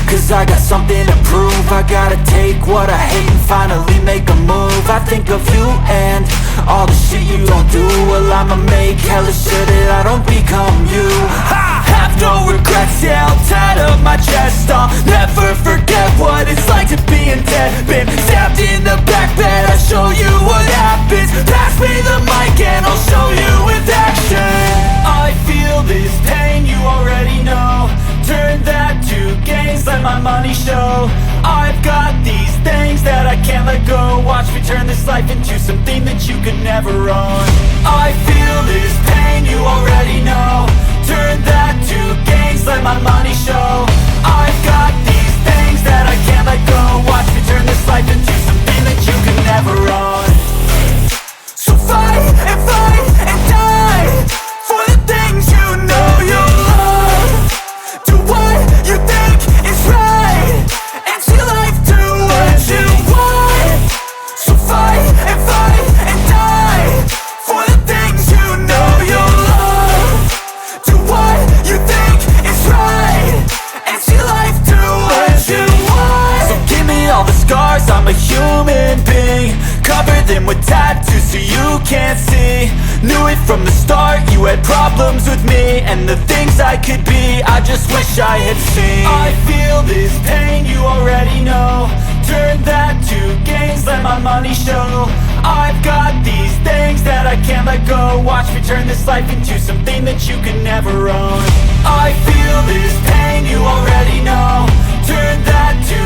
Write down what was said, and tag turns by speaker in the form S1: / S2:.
S1: cause I got something to prove. I gotta take what I hate and finally make a move. I think of you and all the shit you don't do. Well, I'ma make hella sure that I don't become you. I have no regrets, yeah, I'll tie up my chest. I'll never forget what it's like to be in debt. Been stabbed in the back bed, I'll show you what happens. Pass me the mic and I'll show you with action. I feel this pain, you already know. Turn that to gains, let my money show. I've got these things that I can't let go. Watch me turn this life into something that you could never own. I feel this pain, you already know. Turn that to gains, let my money show. I've got these things that I can't let go. Watch me turn this life into something that you could never own. So fight and die for the things you know you love. Do what you think is right and see life do what you want. So fight and die for the things you know you love. Do what you think is right and see life do what you want. So give me all the scars, I'm a human being. Cover them with tattoos so you can't see. Knew it from the start, you had problems with me and the things I could be, I just wish I had seen. I feel this pain, you already know. Turn that to gains, let my money show. I've got these things that I can't let go. Watch me turn this life into something that you can never own. I feel this pain, you already know. Turn that to